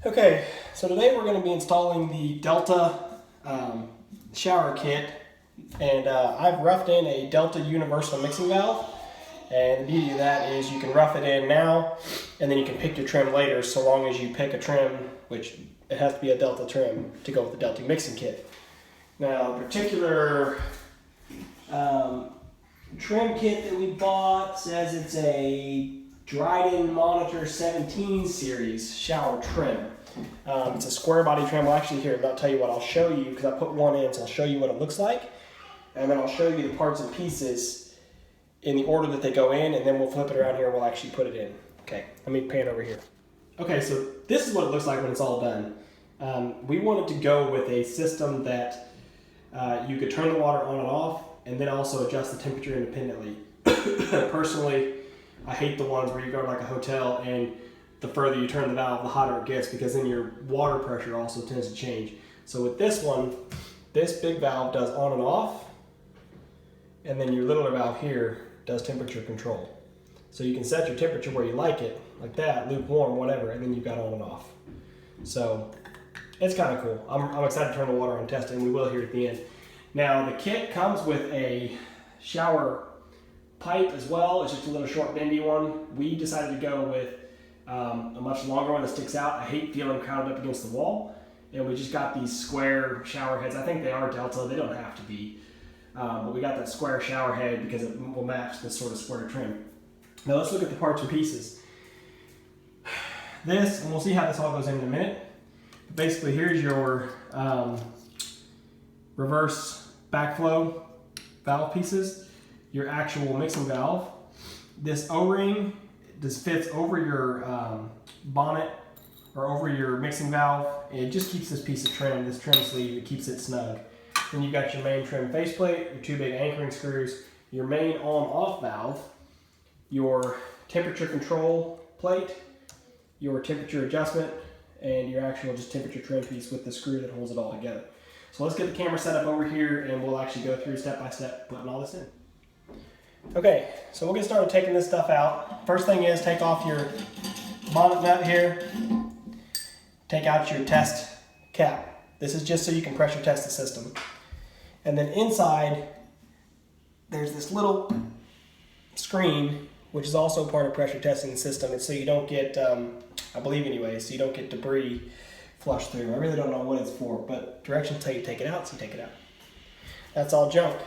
Okay, so today we're going to be installing the Delta shower kit, and I've roughed in a Delta universal mixing valve, and the beauty of that is you can rough it in now and then you can pick your trim later, so long as you pick a trim, which it has to be a Delta trim to go with the Delta mixing kit. Now, the particular trim kit that we bought says it's a Dryden Monitor 17 series shower trim. It's a square body trim. Well, actually, here, I'll tell you what, I'll show you, because I put one in, so I'll show you what it looks like, and then I'll show you the parts and pieces in the order that they go in, and then we'll flip it around here and we'll actually put it in. Okay, let me pan over here. Okay, so this is what it looks like when it's all done. We wanted to go with a system that you could turn the water on and off, and then also adjust the temperature independently. Personally, I hate the ones where you go to like a hotel and the further you turn the valve, the hotter it gets, because then your water pressure also tends to change. So with this one, this big valve does on and off, and then your littler valve here does temperature control. So you can set your temperature where you like it, like that, lukewarm, whatever, and then you've got on and off. So it's kind of cool. I'm excited to turn the water on and test it, and we will here at the end. Now the kit comes with a shower pipe as well. It's just a little short bendy one. We decided to go with a much longer one that sticks out. I hate feeling crowded up against the wall, and we just got these square shower heads. I think they are Delta, they don't have to be, but we got that square shower head because it will match this sort of square trim. Now let's look at the parts and pieces. This, and we'll see how this all goes in a minute. Basically, here's your reverse backflow valve pieces, your actual mixing valve. This O-ring just fits over your bonnet or over your mixing valve, and it just keeps this piece of trim, this trim sleeve, it keeps it snug. Then you've got your main trim faceplate, your two big anchoring screws, your main on-off valve, your temperature control plate, your temperature adjustment, and your actual just temperature trim piece with the screw that holds it all together. So let's get the camera set up over here and we'll actually go through step by step putting all this in. Okay, so we'll get started taking this stuff out. First thing is take off your bonnet nut here, take out your test cap. This is just so you can pressure test the system. And then inside, there's this little screen, which is also part of pressure testing the system. It's so you don't get, I believe anyway, so you don't get debris flush through. I really don't know what it's for, but directions tell you to take it out, so you take it out. That's all junk.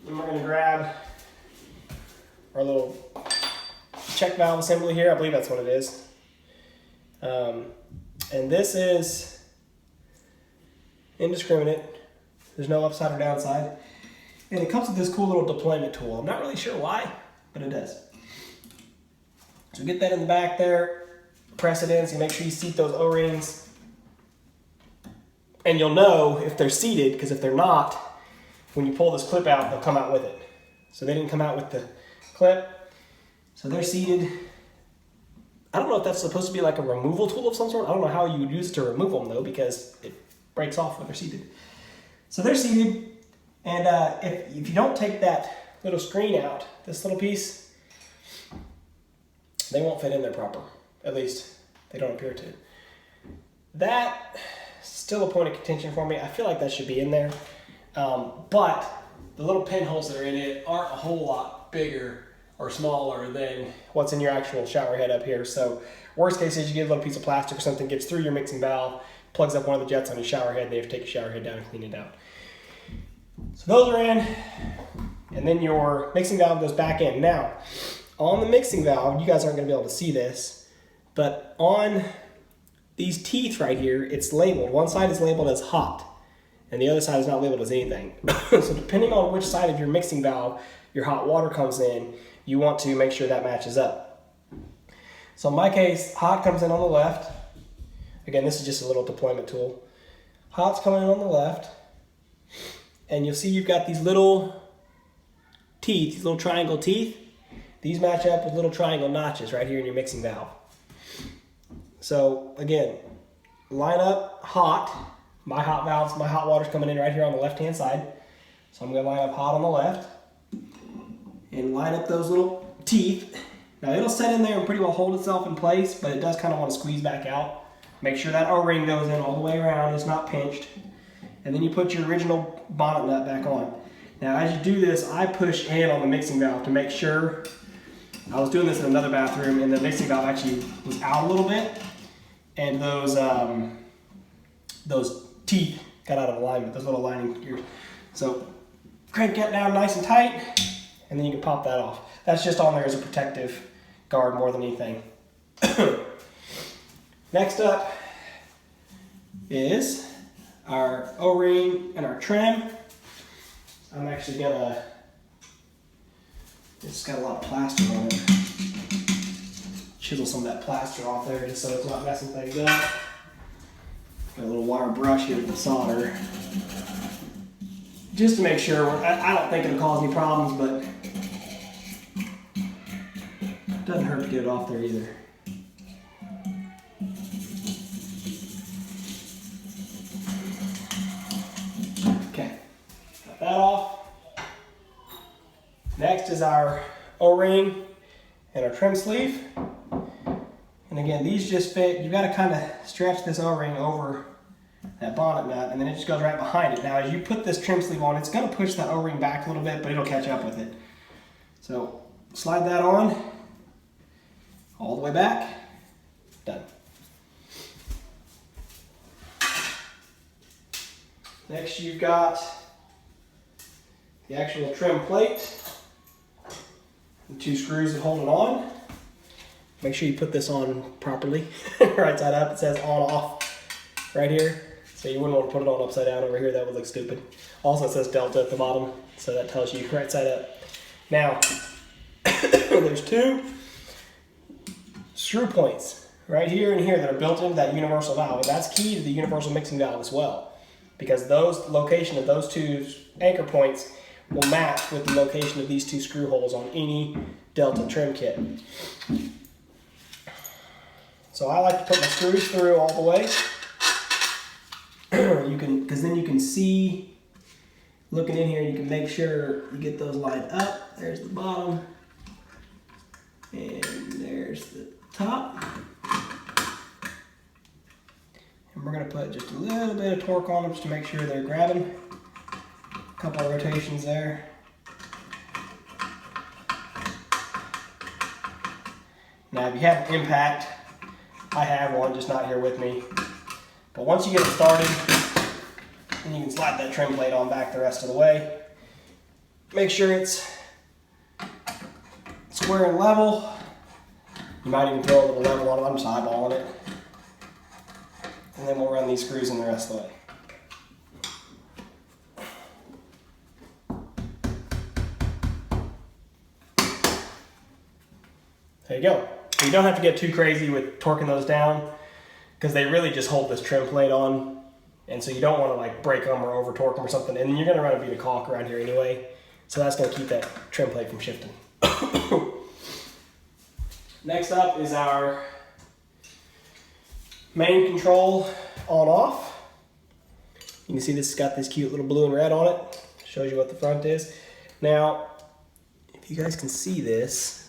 And we're going to grab our little check valve assembly here. I believe that's what it is. And this is indiscriminate. There's no upside or downside. And it comes with this cool little deployment tool. I'm not really sure why, but it does. So get that in the back there, press it in, so you make sure you seat those O-rings. And you'll know if they're seated, because if they're not, when you pull this clip out, they'll come out with it. So they didn't come out with the clip, so they're seated. I don't know if that's supposed to be like a removal tool of some sort. I don't know how you would use it to remove them though, because it breaks off when they're seated. So they're seated, and if you don't take that little screen out, this little piece, they won't fit in there proper. At least they don't appear to. That's still a point of contention for me. I feel like that should be in there. But the little pinholes that are in it aren't a whole lot bigger or smaller than what's in your actual shower head up here. So worst case is you get a little piece of plastic or something, gets through your mixing valve, plugs up one of the jets on your shower head, and they have to take your shower head down and clean it out. So those are in, and then your mixing valve goes back in. Now, on the mixing valve, you guys aren't going to be able to see this, but on these teeth right here, it's labeled. One side is labeled as hot, and the other side is not labeled as anything. So depending on which side of your mixing valve your hot water comes in, you want to make sure that matches up. So in my case, hot comes in on the left. Again, this is just a little deployment tool. Hot's coming in on the left, and you'll see you've got these little teeth, these little triangle teeth. These match up with little triangle notches right here in your mixing valve. So again, line up hot. My hot valves, my hot water's coming in right here on the left-hand side. So I'm going to line up hot on the left and line up those little teeth Now it'll set in there and pretty well hold itself in place, but it does kind of want to squeeze back out. Make sure that O-ring goes in all the way around, it's not pinched. And then you put your original bonnet nut back on. Now as you do this, I push in on the mixing valve to make sure. I was doing this in another bathroom and the mixing valve actually was out a little bit, and those teeth got out of alignment, those little lining gears. So crank that down nice and tight, and then you can pop that off. That's just on there as a protective guard more than anything. Next up is our O-ring and our trim. I'm actually gonna, it's got a lot of plaster on it. Chisel some of that plaster off there just so it's not messing things up. Got a little wire brush here with the solder. Just to make sure, I don't think it'll cause any problems, but it doesn't hurt to get it off there either. Okay, got that off. Next is our O-ring and our trim sleeve. And again, these just fit. You've got to kind of stretch this O-ring over that bonnet nut, and then it just goes right behind it. Now, as you put this trim sleeve on, it's going to push that O-ring back a little bit, but it'll catch up with it. So slide that on, all the way back, done. Next, you've got the actual trim plate, and 2 screws that hold it on. Make sure you put this on properly, right side up. It says on off right here. So you wouldn't want to put it on upside down over here, that would look stupid. Also it says Delta at the bottom, so that tells you right side up. Now, there's 2 screw points right here and here that are built into that universal valve, and that's key to the universal mixing valve as well, because those location of those 2 anchor points will match with the location of these 2 screw holes on any Delta trim kit. So I like to put my screws through all the way. Because then you can see, looking in here, you can make sure you get those lined up. There's the bottom, and there's the top. And we're going to put just a little bit of torque on them just to make sure they're grabbing. A couple of rotations there. Now if you have an impact, I have one, just not here with me. But once you get it started, then you can slide that trim plate on back the rest of the way. Make sure it's square and level. You might even throw a little level on it. I'm just eyeballing it. And then we'll run these screws in the rest of the way. There you go. You don't have to get too crazy with torquing those down, because they really just hold this trim plate on, and so you don't want to like break them or over torque them or something, and you're going to run a bead of caulk around here anyway, so that's going to keep that trim plate from shifting. Next up is our main control on off. You can see this has got this cute little blue and red on it. Shows you what the front is. Now, if you guys can see this,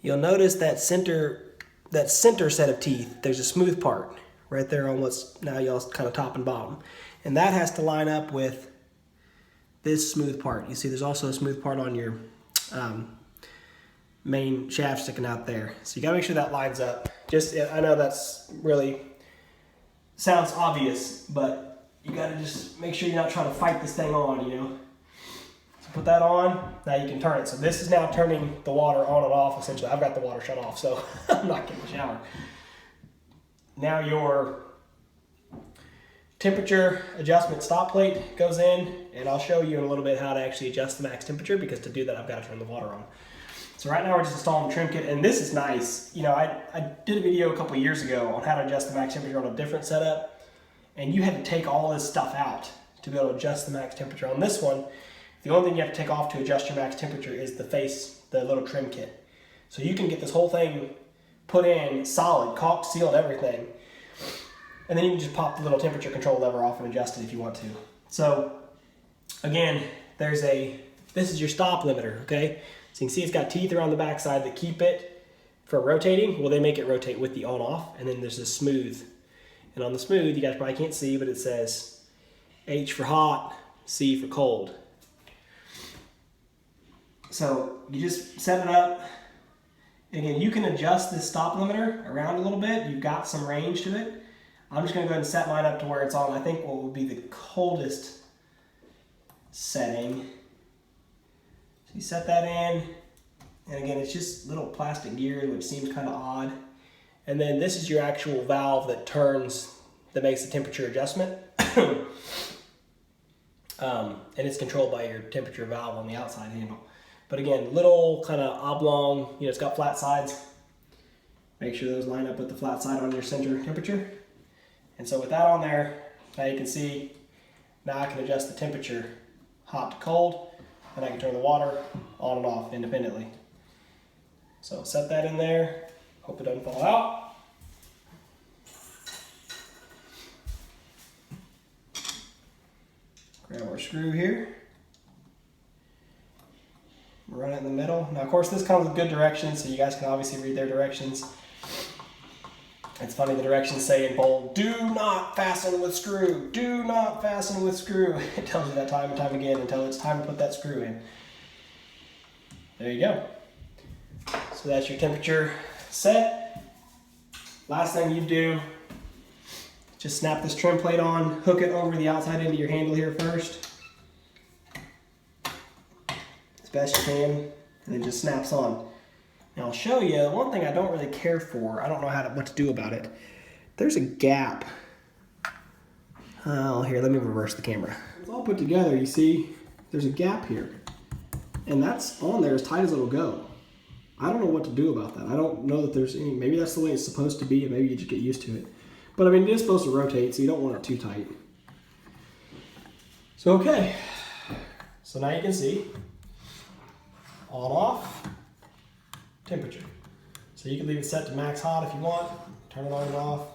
you'll notice that center set of teeth, there's a smooth part right there on what's now y'all's kind of top and bottom. And that has to line up with this smooth part. You see there's also a smooth part on your main shaft sticking out there. So you gotta make sure that lines up. I know that's really, sounds obvious, but you gotta just make sure you're not trying to fight this thing on, you know. Put that on, now you can turn it. So this is now turning the water on and off essentially. I've got the water shut off, so I'm not getting a shower. Now your temperature adjustment stop plate goes in, and I'll show you in a little bit how to actually adjust the max temperature, because to do that I've got to turn the water on. So right now we're just installing the trim kit, and this is nice. You know, I did a video a couple of years ago on how to adjust the max temperature on a different setup, and you had to take all this stuff out to be able to adjust the max temperature. On this one, the only thing you have to take off to adjust your max temperature is the face, the little trim kit. So you can get this whole thing put in solid, caulked, sealed, everything. And then you can just pop the little temperature control lever off and adjust it if you want to. So again, this is your stop limiter, okay? So you can see it's got teeth around the backside that keep it from rotating. Well, they make it rotate with the on off, and then there's this smooth. And on the smooth, you guys probably can't see, but it says H for hot, C for cold. So you just set it up. Again, you can adjust this stop limiter around a little bit. You've got some range to it. I'm just going to go ahead and set mine up to where it's on, I think, what would be the coldest setting. So you set that in, and again, it's just little plastic gears, which seems kind of odd. And then this is your actual valve that turns, that makes the temperature adjustment. And it's controlled by your temperature valve on the outside handle. But again, little kind of oblong, it's got flat sides. Make sure those line up with the flat side on your center temperature. And so with that on there, now you can see, now I can adjust the temperature hot to cold, and I can turn the water on and off independently. So set that in there, hope it doesn't fall out. Grab our screw here. Run it in the middle. Now, of course, this comes with good directions, so you guys can obviously read their directions. It's funny, the directions say in bold, do not fasten with screw, do not fasten with screw. It tells you that time and time again until it's time to put that screw in. There you go. So that's your temperature set. Last thing you do, just snap this trim plate on, hook it over the outside end of your handle here first. Best you can, and it just snaps on. Now I'll show you one thing I don't really care for. I don't know what to do about it. There's a gap. Oh, here, let me reverse the camera. It's all put together, you see, there's a gap here. And that's on there as tight as it'll go. I don't know what to do about that. I don't know that there's any, maybe that's the way it's supposed to be, and maybe you just get used to it. But I mean, it is supposed to rotate, so you don't want it too tight. So, okay. So now you can see, on off, temperature. So you can leave it set to max hot if you want, turn it on and off,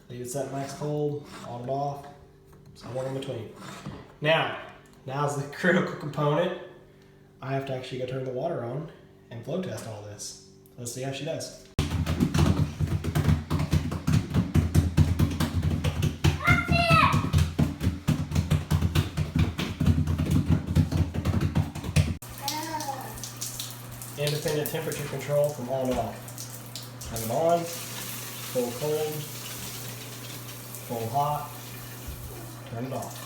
leave it set to max cold, on and off, somewhere in between. Now's the critical component. I have to actually go turn the water on and flow test all this. Let's see how she does. Independent temperature control from on and off. Turn it on, full cold, full hot, turn it off.